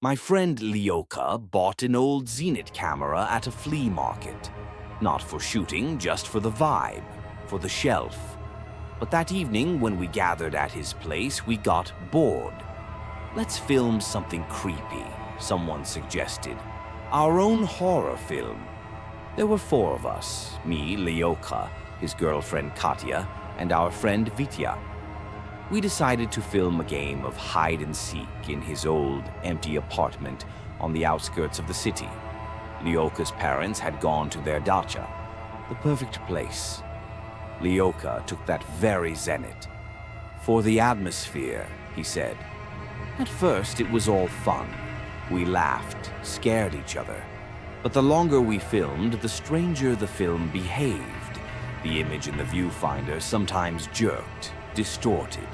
My friend Lyoka bought an old Zenit camera at a flea market. Not for shooting, just for the vibe, for the shelf. But that evening, when we gathered at his place, we got bored. Let's film something creepy, someone suggested. Our own horror film. There were four of us, me, Lyoka, his girlfriend Katya, and our friend Vitya. We decided to film a game of hide-and-seek in his old, empty apartment on the outskirts of the city. Lyoka's parents had gone to their dacha, the perfect place. Lyoka took that very Zenit. For the atmosphere, he said. At first, it was all fun. We laughed, scared each other. But the longer we filmed, the stranger the film behaved. The image in the viewfinder sometimes jerked, distorted.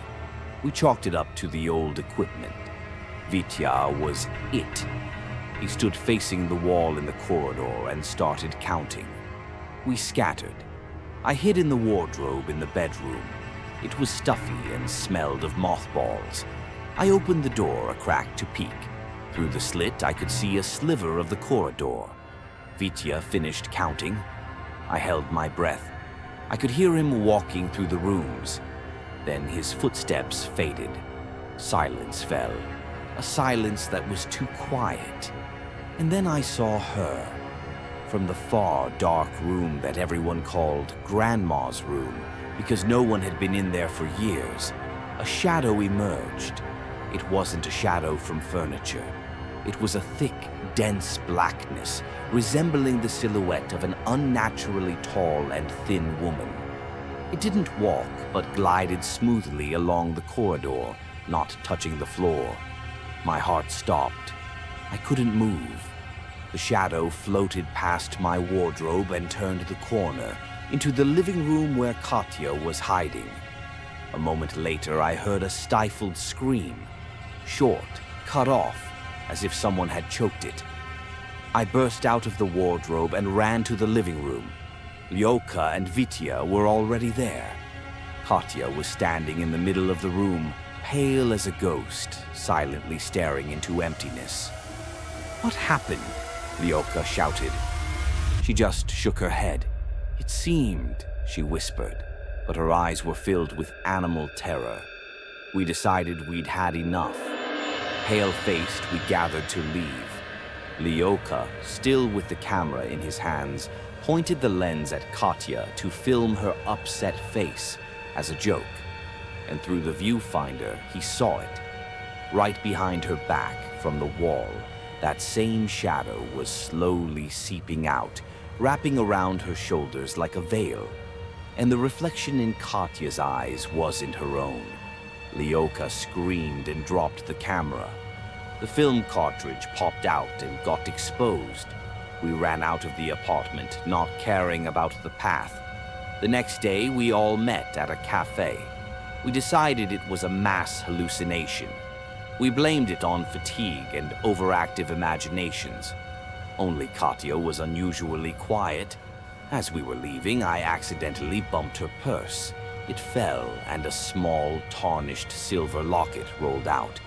We chalked it up to the old equipment. Vitya was it. He stood facing the wall in the corridor and started counting. We scattered. I hid in the wardrobe in the bedroom. It was stuffy and smelled of mothballs. I opened the door a crack to peek. Through the slit, I could see a sliver of the corridor. Vitya finished counting. I held my breath. I could hear him walking through the rooms. Then his footsteps faded. Silence fell. A silence that was too quiet. And then I saw her. From the far, dark room that everyone called Grandma's room, because no one had been in there for years, a shadow emerged. It wasn't a shadow from furniture. It was a thick, dense blackness, resembling the silhouette of an unnaturally tall and thin woman. It didn't walk, but glided smoothly along the corridor, not touching the floor. My heart stopped. I couldn't move. The shadow floated past my wardrobe and turned the corner, into the living room where Katya was hiding. A moment later, I heard a stifled scream. Short, cut off, as if someone had choked it. I burst out of the wardrobe and ran to the living room. Lyoka and Vitya were already there. Katya was standing in the middle of the room, pale as a ghost, silently staring into emptiness. "What happened?" Lyoka shouted. She just shook her head. "It seemed," she whispered, but her eyes were filled with animal terror. We decided we'd had enough. Pale-faced, we gathered to leave. Lyoka, still with the camera in his hands, pointed the lens at Katya to film her upset face as a joke. And through the viewfinder, he saw it. Right behind her back, from the wall, that same shadow was slowly seeping out, wrapping around her shoulders like a veil. And the reflection in Katya's eyes wasn't her own. Lyoka screamed and dropped the camera. The film cartridge popped out and got exposed. We ran out of the apartment, not caring about the path. The next day, we all met at a cafe. We decided it was a mass hallucination. We blamed it on fatigue and overactive imaginations. Only Katya was unusually quiet. As we were leaving, I accidentally bumped her purse. It fell, and a small, tarnished silver locket rolled out.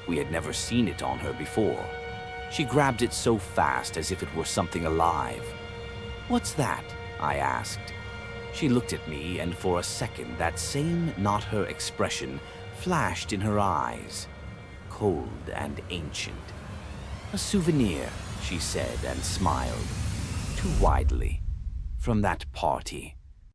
We had never seen it on her before. She grabbed it so fast as if it were something alive. "What's that?" I asked. She looked at me, and for a second that same not-her expression flashed in her eyes. Cold and ancient. "A souvenir," she said and smiled. Too widely. "From that party."